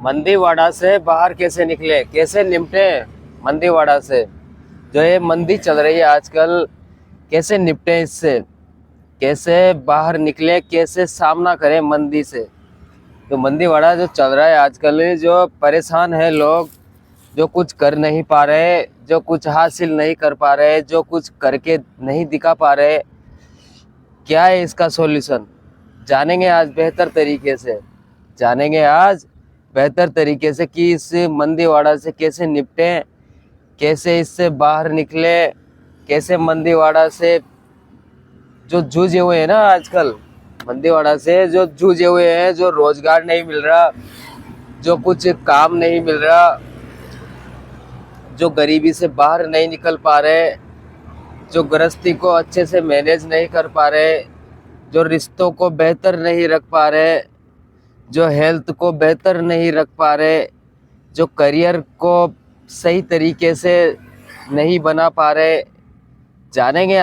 मंदीवाड़ा से बाहर कैसे निकले, कैसे निपटे मंदीवाड़ा से। जो ये मंदी चल रही है आजकल, कैसे निपटे इससे, कैसे बाहर निकले, कैसे सामना करें मंदी से। जो मंदीवाड़ा जो चल रहा है आजकल, जो परेशान है लोग, जो कुछ कर नहीं पा रहे, जो कुछ हासिल नहीं कर पा रहे, जो कुछ करके नहीं दिखा पा रहे, क्या है इसका सॉल्यूशन, जानेंगे आज बेहतर तरीके से। जानेंगे आज बेहतर तरीके से कि इस मंदीवाड़ा से कैसे निपटें, कैसे इससे बाहर निकले, कैसे मंदीवाड़ा से जो जूझे हुए हैं ना आजकल, मंदीवाड़ा से जो जूझे हुए हैं, जो रोजगार नहीं मिल रहा, जो कुछ काम नहीं मिल रहा, जो गरीबी से बाहर नहीं निकल पा रहे, जो गृहस्थी को अच्छे से मैनेज नहीं कर पा रहे, जो रिश्तों को बेहतर नहीं रख पा रहे, जो हेल्थ को बेहतर नहीं रख पा रहे, जो करियर को सही तरीके से नहीं बना पा रहे। जानेंगे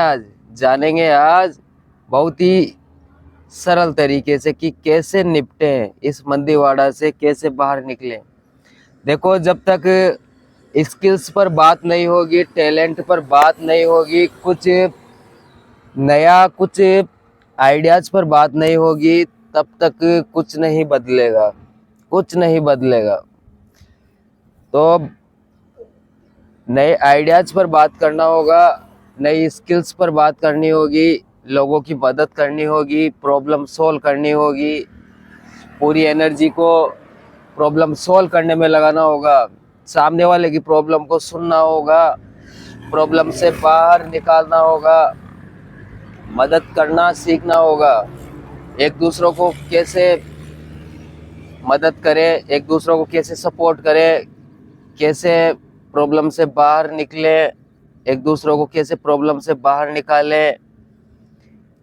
आज बहुत ही सरल तरीके से कि कैसे निपटें इस मंदीवाड़ा से, कैसे बाहर निकलें। देखो, जब तक स्किल्स पर बात नहीं होगी, टैलेंट पर बात नहीं होगी, कुछ नया, कुछ आइडियाज़ पर बात नहीं होगी, तब तक कुछ नहीं बदलेगा, कुछ नहीं बदलेगा। तो नए आइडियाज़ पर बात करना होगा, नई स्किल्स पर बात करनी होगी, लोगों की मदद करनी होगी, प्रॉब्लम सॉल्व करनी होगी, पूरी एनर्जी को प्रॉब्लम सॉल्व करने में लगाना होगा, सामने वाले की प्रॉब्लम को सुनना होगा, प्रॉब्लम से बाहर निकालना होगा, मदद करना सीखना होगा। एक दूसरों को कैसे मदद करें, एक दूसरों को कैसे सपोर्ट करें, कैसे प्रॉब्लम से बाहर निकले, एक दूसरों को कैसे प्रॉब्लम से बाहर निकालें,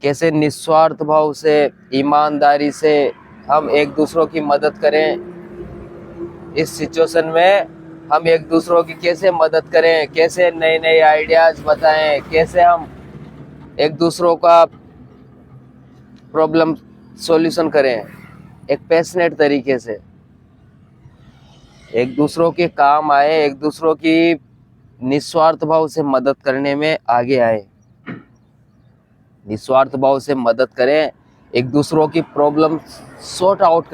कैसे निस्वार्थ भाव से, ईमानदारी से हम एक दूसरों की मदद करें। इस सिचुएशन में हम एक दूसरों की कैसे मदद करें, कैसे नए नए आइडियाज़ बताएं, कैसे हम एक दूसरों का प्रॉब्लम सॉल्यूशन करें, एक पैशनेट तरीके से, एक दूसरों के काम आए, एक दूसरों की निस्वार्थ भाव से मदद करने में आगे आए, निस्वार्थ भाव से मदद करें, एक दूसरों की प्रॉब्लम सॉर्ट आउट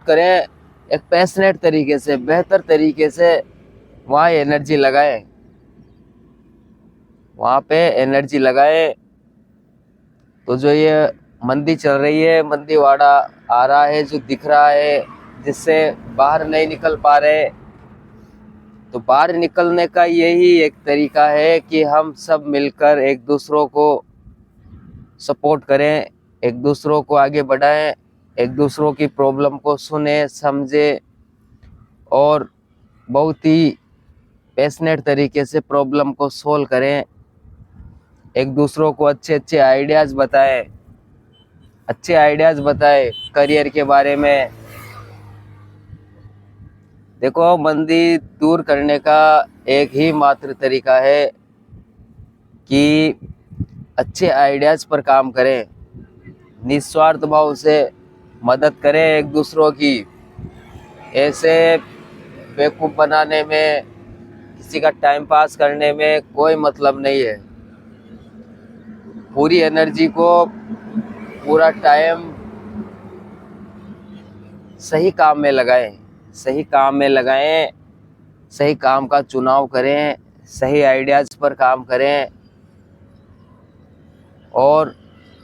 करें, एक पैशनेट तरीके से, बेहतर तरीके से वहाँ एनर्जी लगाएं, वहाँ पे एनर्जी लगाएं। तो जो ये मंदी चल रही है, मंदीवाड़ा आ रहा है, जो दिख रहा है, जिससे बाहर नहीं निकल पा रहे, तो बाहर निकलने का यही एक तरीका है कि हम सब मिलकर एक दूसरों को सपोर्ट करें, एक दूसरों को आगे बढ़ाएं, एक दूसरों की प्रॉब्लम को सुने, समझे और बहुत ही पैशनेट तरीके से प्रॉब्लम को सोल्व करें। एक दूसरों को अच्छे अच्छे आइडियाज़ बताएं करियर के बारे में। देखो, मंदी दूर करने का एक ही मात्र तरीका है कि अच्छे आइडियाज़ पर काम करें, निस्वार्थ भाव से मदद करें एक दूसरों की। ऐसे बेवकूफ़ बनाने में, किसी का टाइम पास करने में कोई मतलब नहीं है। पूरी एनर्जी को, पूरा टाइम सही काम में लगाएं, सही काम का चुनाव करें, सही आइडियाज़ पर काम करें और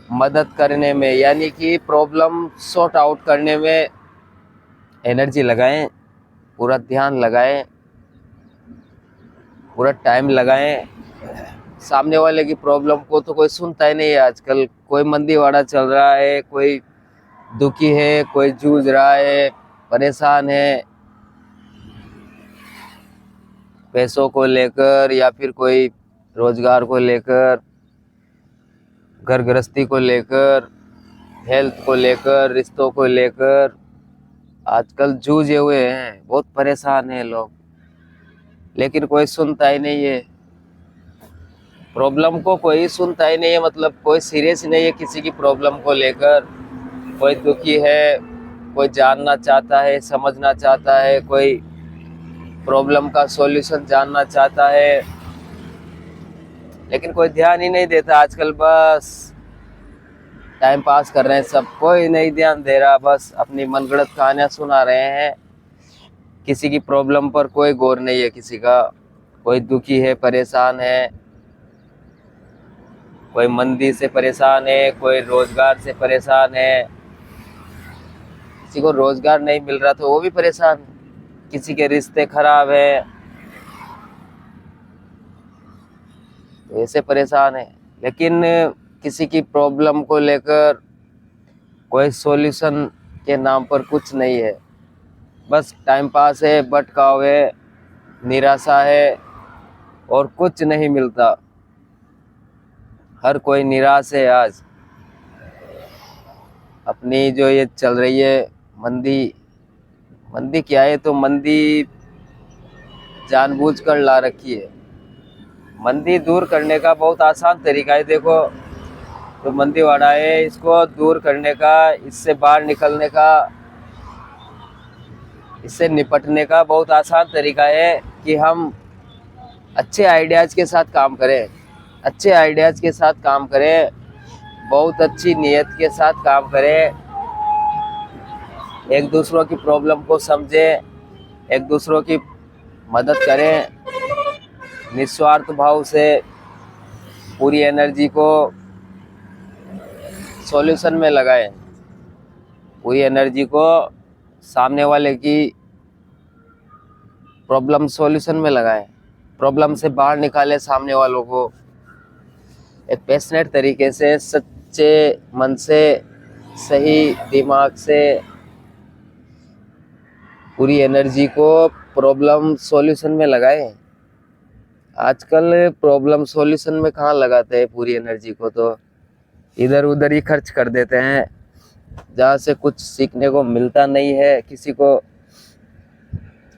मदद करने में, यानी कि प्रॉब्लम सॉर्ट आउट करने में एनर्जी लगाएं, पूरा ध्यान लगाएं, पूरा टाइम लगाएं। सामने वाले की प्रॉब्लम को तो कोई सुनता ही नहीं है आजकल। कोई मंदीवाड़ा चल रहा है, कोई दुखी है, कोई जूझ रहा है, परेशान है, पैसों को लेकर या फिर कोई रोजगार को लेकर, घर गृहस्थी को लेकर, हेल्थ को लेकर, रिश्तों को लेकर आजकल जूझे हुए हैं, बहुत परेशान हैं लोग। लेकिन कोई सुनता ही नहीं है, प्रॉब्लम को कोई सुनता ही नहीं है, मतलब कोई सीरियस ही नहीं है किसी की प्रॉब्लम को लेकर। कोई दुखी है, कोई जानना चाहता है, समझना चाहता है, कोई प्रॉब्लम का सॉल्यूशन जानना चाहता है, लेकिन कोई ध्यान ही नहीं देता आजकल। बस टाइम पास कर रहे हैं सब, कोई नहीं ध्यान दे रहा, बस अपनी मनगढ़ंत कहानियां सुना रहे हैं। किसी की प्रॉब्लम पर कोई गौर नहीं है किसी का। कोई दुखी है, परेशान है, कोई मंदी से परेशान है, कोई रोजगार से परेशान है। किसी को रोजगार नहीं मिल रहा तो वो भी परेशान, किसी के रिश्ते खराब है तो ऐसे परेशान है। लेकिन किसी की प्रॉब्लम को लेकर कोई सॉल्यूशन के नाम पर कुछ नहीं है। बस टाइम पास है, भटकाव है, निराशा है और कुछ नहीं मिलता। हर कोई निराश है आज। अपनी जो ये चल रही है मंदी, मंदी क्या है, तो मंदी जानबूझकर ला रखी है। मंदी दूर करने का बहुत आसान तरीका है। देखो तो मंदीवाड़ा है, इसको दूर करने का, इससे बाहर निकलने का, इससे निपटने का बहुत आसान तरीका है कि हम अच्छे आइडियाज़ के साथ काम करें, अच्छे आइडियाज़ के साथ काम करें, बहुत अच्छी नीयत के साथ काम करें, एक दूसरों की प्रॉब्लम को समझें, एक दूसरों की मदद करें, निस्वार्थ भाव से पूरी एनर्जी को सॉल्यूशन में लगाएं, पूरी एनर्जी को सामने वाले की प्रॉब्लम सॉल्यूशन में लगाएं, प्रॉब्लम से बाहर निकालें सामने वालों को। एक पैशनेट तरीके से, सच्चे मन से, सही दिमाग से पूरी एनर्जी को प्रॉब्लम सॉल्यूशन में लगाएं। आजकल प्रॉब्लम सॉल्यूशन में कहाँ लगाते हैं पूरी एनर्जी को, तो इधर उधर ही खर्च कर देते हैं, जहाँ से कुछ सीखने को मिलता नहीं है, किसी को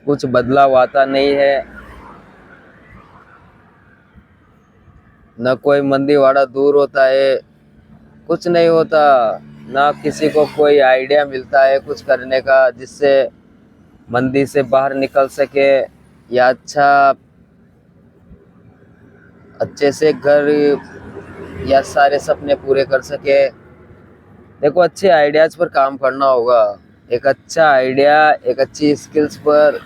कुछ बदलाव आता नहीं है। न कोई मंदीवाड़ा दूर होता है, कुछ नहीं होता, ना किसी को कोई आइडिया मिलता है कुछ करने का जिससे मंदी से बाहर निकल सके या अच्छे से घर या सारे सपने पूरे कर सके। देखो अच्छे आइडियाज़ पर काम करना होगा। एक अच्छा आइडिया, एक अच्छी स्किल्स पर,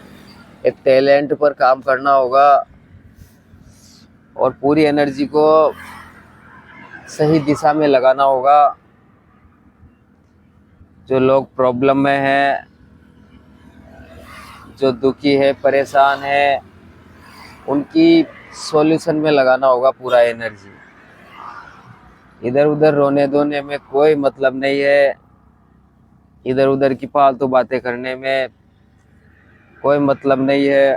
एक टैलेंट पर काम करना होगा और पूरी एनर्जी को सही दिशा में लगाना होगा। जो लोग प्रॉब्लम में हैं, जो दुखी है, परेशान है, उनकी सॉल्यूशन में लगाना होगा पूरा एनर्जी। इधर उधर रोने धोने में कोई मतलब नहीं है, इधर उधर की फालतू बातें करने में कोई मतलब नहीं है।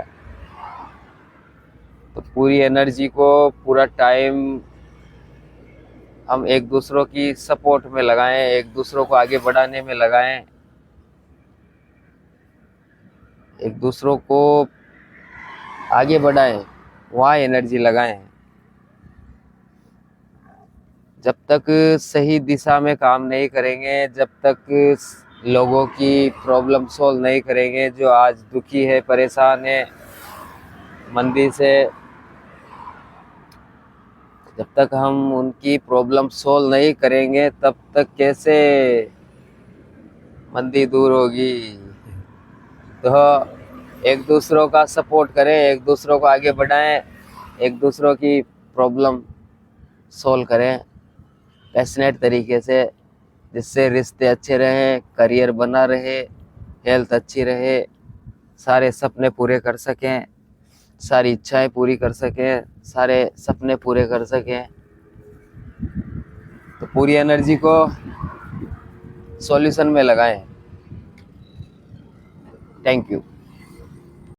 तो पूरी एनर्जी को, पूरा टाइम हम एक दूसरों की सपोर्ट में लगाएं, एक दूसरों को आगे बढ़ाने में लगाएं, एक दूसरों को आगे बढ़ाएं, वहाँ एनर्जी लगाएं। जब तक सही दिशा में काम नहीं करेंगे, जब तक लोगों की प्रॉब्लम सॉल्व नहीं करेंगे, जो आज दुखी है, परेशान है मंदी से, जब तक हम उनकी प्रॉब्लम सॉल्व नहीं करेंगे तब तक कैसे मंदी दूर होगी। तो एक दूसरों का सपोर्ट करें, एक दूसरों को आगे बढ़ाएं, एक दूसरों की प्रॉब्लम सॉल्व करें पैशनेट तरीके से, जिससे रिश्ते अच्छे रहें, करियर बना रहे, हेल्थ अच्छी रहे, सारे सपने पूरे कर सकें, सारी इच्छाएं पूरी कर सकें, सारे सपने पूरे कर सकें। तो पूरी एनर्जी को सॉल्यूशन में लगाएं। Thank you.